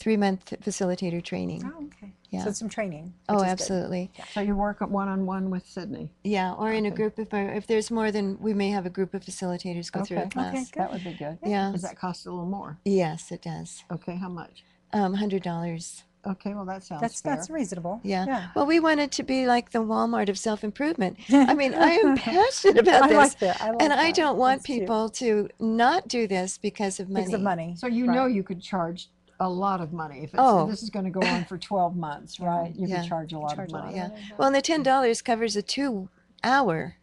3-month facilitator training.
Oh, okay.
Yeah.
So it's some training.
Oh,
which is good.
absolutely.
So you work one-on-one with Sidne.
Yeah, or in a
Okay.
group if there's more than we may have a group of facilitators go through a
Okay.
class.
Okay.
That would be good.
Yeah.
Does that cost a little more?
Yes, it does.
Okay, how much?
$100.
Okay, well that sounds
That's
fair.
reasonable.
Yeah. Well, we want it to be like the Walmart of self-improvement. I mean, I am passionate about
I
this.
like that. I like
And I
that.
don't want
That's cute.
people to not do this because of money.
Because of money.
So you
Right.
know you could charge a lot of money if it's,
Oh.
this is going to go on for 12 months, right? You
Yeah.
could charge a lot
Charge
of
a lot.
money.
Yeah. Well, and the $10 covers a 2-hour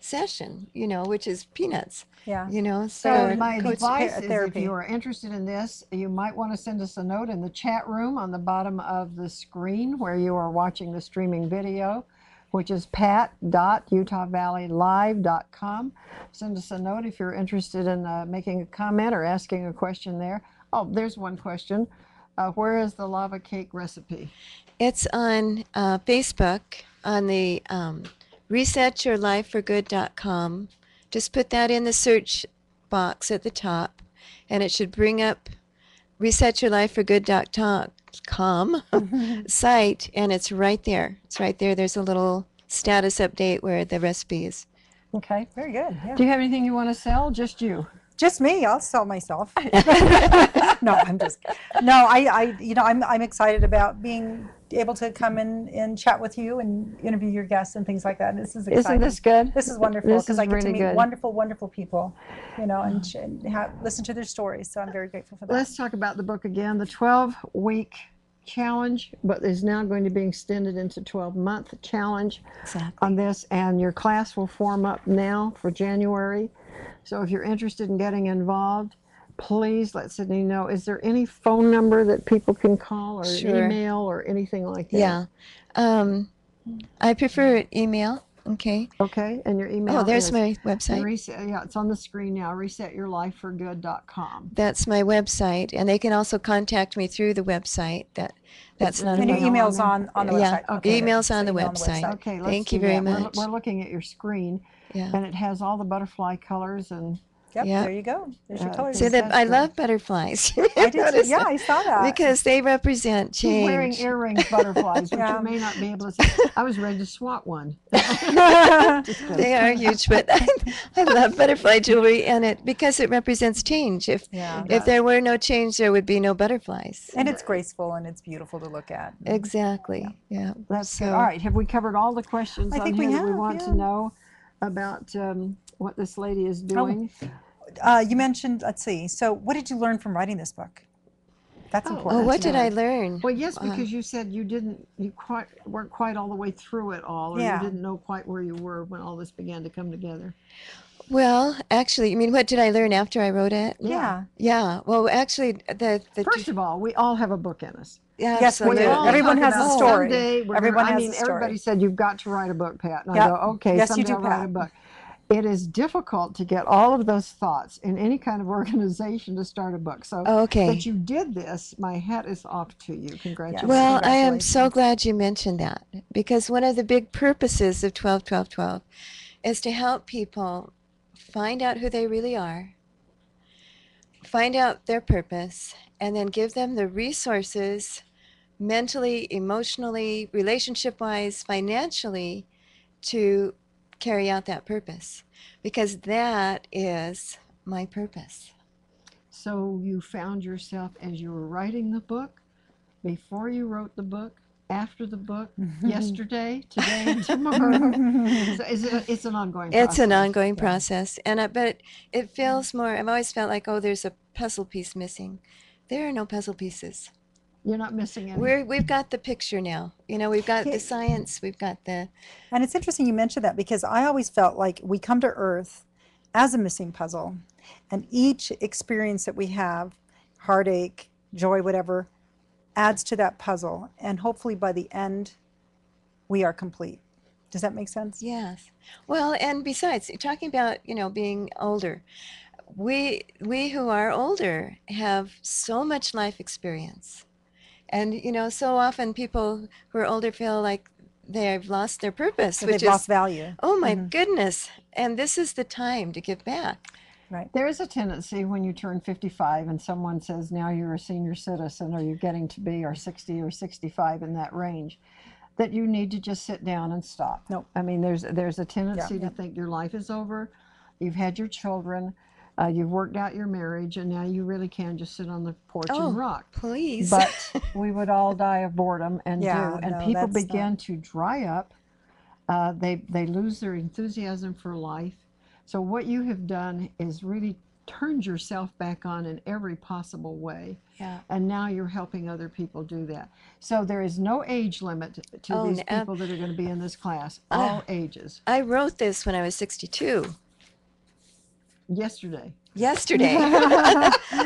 session, which is peanuts.
Yeah.
So my
coach
advice is if
therapy.
you are interested in this, you might want to send us a note in the chat room on the bottom of the screen where you are watching the streaming video, which is pat.utahvalleylive.com. Send us a note if you're interested in making a comment or asking a question there. Oh, there's one question. Where is the lava cake recipe?
It's on Facebook on the resetyourlifeforgood.com. Just put that in the search box at the top, and it should bring up resetyourlifeforgood.com site, and it's right there. It's right there. There's a little status update where the recipe is.
Okay, very good. Yeah.
Do you have anything you want to sell? Just you?
Just me. I'll sell myself. No, I'm just. No, I'm excited about being able to come in and chat with you and interview your guests and things like that. And this is exciting.
Isn't this good?
This is wonderful
This
because
is
I get to
really
meet
good.
wonderful, wonderful people, and listen to their stories. So I'm very grateful for that.
Let's talk about the book again. The 12-week challenge, but is now going to be extended into 12-month challenge on this. And your class will form up now for January. So if you're interested in getting involved, please let Sidne know. Is there any phone number that people can call or
Sure.
email or anything like that?
Yeah. I prefer email. Okay.
Okay, and your email
Oh, there's
is
my website.
it's on the screen now, resetyourlifeforgood.com.
That's my website, and they can also contact me through the website. That's not a
And your
problem.
email's on the
Yeah,
website. Okay.
email's on the
Email
website.
Okay, let's
Thank you
do
very
that.
much.
We're looking at your screen,
Yeah.
and it has all the butterfly colors and
Yep,
Yeah.
there you go. There's your colors.
So that I
Fantastic.
love butterflies.
I did too.
Notice
Yeah,
that?
I saw that.
Because they represent
she's wearing
change.
earrings, butterflies, which
Yeah.
you may not be able to see. I was ready to swat one.
They are huge, but I love butterfly jewelry, and because it represents change. If there were no change, there would be no butterflies.
And it's graceful and it's beautiful to look at.
Exactly. Yeah.
That's good.
So-
All right, have we covered all the questions
I
on
think
here
we
that we
have,
want
yeah.
to know about what this lady is doing?
You mentioned, let's see, so what did you learn from writing this book? That's important.
Oh, what
to
did
know.
I learn?
Well, yes, because you said you weren't quite all the way through it all, or
Yeah.
you didn't know quite where you were when all this began to come together.
Well, actually, you mean what did I learn after I wrote it?
Yeah.
Yeah. Well, actually, the
First of all, we all have a book in us.
Yes, we
absolutely.
do.
all
Everyone
talk
has a
about
story.
Someday we're
Everyone
gonna,
has a story.
Everybody said you've got to write a book, Pat. And
Yep.
I go, okay,
Yes, you
someday
do,
I'll write a
Pat.
book. It is difficult to get all of those thoughts in any kind of organization to start a book. So
Okay.
that you did this, my hat is off to you. Congratulations.
Well, I am so
Congratulations.
glad you mentioned that, because one of the big purposes of 12-12-12 is to help people find out who they really are, find out their purpose, and then give them the resources mentally, emotionally, relationship-wise, financially, to carry out that purpose, because that is my purpose.
So you found yourself as you were writing the book, before you wrote the book, after the book, yesterday, today, and tomorrow. So it's an ongoing process.
It's an ongoing process, but it feels more. I've always felt like, oh, there's a puzzle piece missing. There are no puzzle pieces.
You're not missing anything.
We've got the picture now. We've got the science. We've got the.
And it's interesting you mentioned that, because I always felt like we come to Earth as a missing puzzle, and each experience that we have, heartache, joy, whatever, adds to that puzzle, and hopefully by the end we are complete. Does that make sense?
Yes. Well, and besides, talking about being older, we who are older have so much life experience, and so often people who are older feel like they've lost their purpose,
So
which
they've
is,
lost value.
oh my goodness, and this is the time to give back.
Right.
There is a tendency when you turn 55 and someone says, now you're a senior citizen, or you're getting to be, or 60 or 65 in that range, that you need to just sit down and stop.
Nope.
I mean, there's a tendency to think your life is over, you've had your children, you've worked out your marriage, and now you really can just sit on the porch and rock.
Please.
But we would all die of boredom and
Yeah,
and
no,
people
that's
begin to dry up. They lose their enthusiasm for life. So what you have done is really turned yourself back on in every possible way.
Yeah.
And now you're helping other people do that. So there is no age limit to
Oh,
these people that are going to be in this class,
Uh,
all ages.
I wrote this when I was 62.
Yesterday.
Yesterday.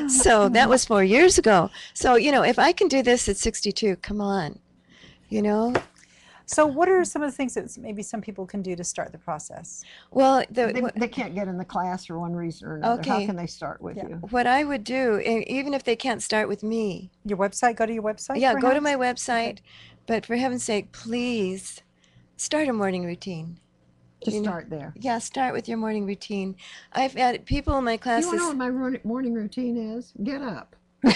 So that was 4 years ago. So, you know, if I can do this at 62, come on, you know.
So what are some of the things that maybe some people can do to start the process?
Well,
They can't get in the class for one reason or another. How
Okay.
can they start with you?
what I would do, even if they can't start with me,
Your website, go to your website?
yeah, go to my
perhaps?
website.
Okay.
But for heaven's sake, please start a morning routine.
Just
You know,
start there.
Yeah, start with your morning routine. I've had people in my
You
classes.
want to know what my morning routine is? Get up.
And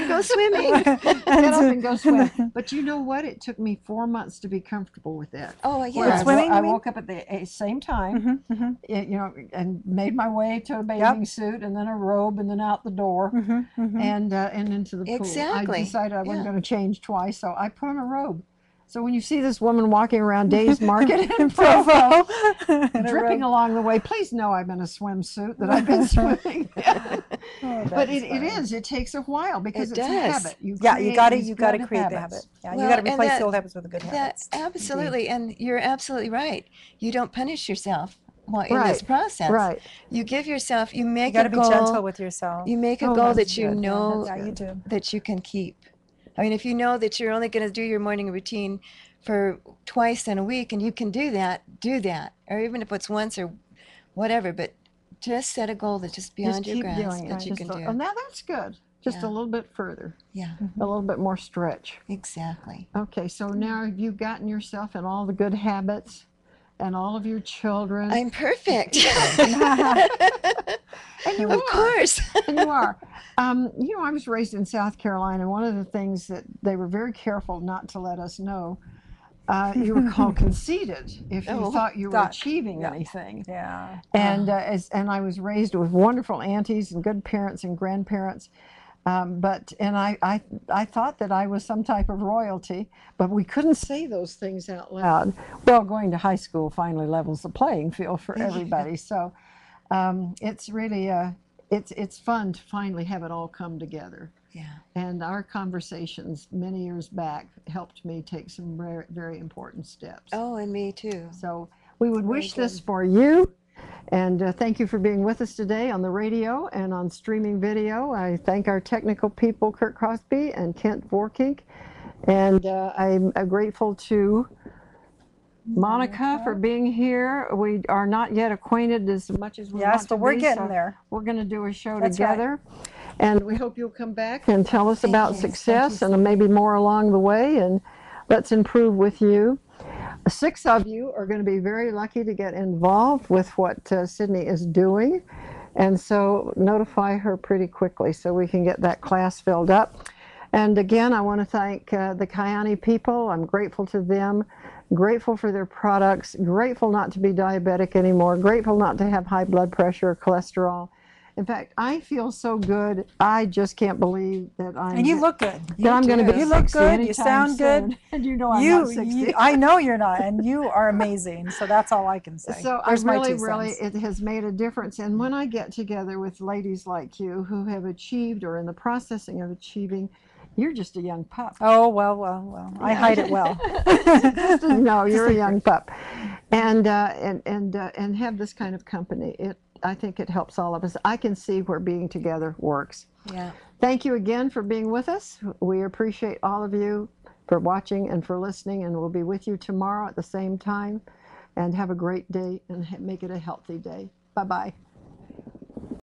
go swimming.
Get up and go swim. But you know what? It took me 4 months to be comfortable with that.
Oh,
Where
yeah.
swimming,
I
you mean?
woke up at the same time, you know, and made my way to a bathing suit, and then a robe, and then out the door, and into the pool.
Exactly.
I decided I wasn't
Yeah.
going to change twice, so I put on a robe. So when you see this woman walking around Days Market in
Provo.
Provo, dripping along the way, please know I'm in a swimsuit that I've been swimming. But it takes a while because
It
it's a
does.
habit. You
Yeah,
create
you got to
these
you got to
good
create the
habits.
habit. Yeah,
Well,
you got to
and
replace
that-
the old habits with the good habits.
Absolutely, and you're absolutely right. You don't punish yourself while in this
Right,
process.
right.
You give yourself. You
You
make
got
a
to be
goal.
gentle with yourself.
You make a
Oh,
goal
that's
that you
good.
know
Yeah, you do.
that you can keep. I mean, if you know that you're only going to do your morning routine for twice in a week, and you can do that, or even if it's once or whatever. But just set a goal that's just beyond your
keep
grasp
doing it.
that you
Just
can do.
oh, now that's good. Just
Yeah.
a little bit further,
Yeah,
a little bit more stretch.
exactly.
Okay, so now have you gotten yourself in all the good habits and all of your children?
I'm perfect.
And you
Of
are.
course.
And you are. You know, I was raised in South Carolina. One of the things that they were very careful not to let us know, you were called conceited if you
Oh,
thought you were
that-
achieving
yeah.
anything.
Yeah.
And and I was raised with wonderful aunties and good parents and grandparents. I thought that I was some type of royalty, but we couldn't say those things out loud. Well, going to high school finally levels the playing field for everybody. So it's really it's fun to finally have it all come together.
Yeah.
And our conversations many years back helped me take some very, very important steps.
Oh, and me too.
So we would wish this for you. And thank you for being with us today on the radio and on streaming video. I thank our technical people, Kurt Crosby and Kent Vorkink. And I'm grateful to Monica for being here. We are not yet acquainted as much as we want
Yes,
to
but we're
be,
getting
so
there.
we're going to do a show
That's right.
together. And we hope you'll come back and tell us
Thank
about
you.
success
Thank you,
and maybe more along the way. And let's improve with you. 6 of you are going to be very lucky to get involved with what Sidne is doing. And so notify her pretty quickly so we can get that class filled up. And again, I want to thank the Kyani people. I'm grateful to them, grateful for their products, grateful not to be diabetic anymore, grateful not to have high blood pressure or cholesterol. In fact, I feel so good. I just can't believe that
And you look good.
I'm going to be
You look
60
good. You
anytime
sound good.
soon. And you know I'm not 60.
I know you're not, and you are amazing. So that's all I can say.
So
There's
I
my 2
really,
cents.
it has made a difference. And when I get together with ladies like you who have achieved or in the processing of achieving, you're just a young pup.
Oh, well. I hide it well.
No, you're a young pup. And have this kind of company. I think it helps all of us. I can see where being together works.
Yeah.
Thank you again for being with us. We appreciate all of you for watching and for listening, and we'll be with you tomorrow at the same time. And have a great day and make it a healthy day. Bye-bye.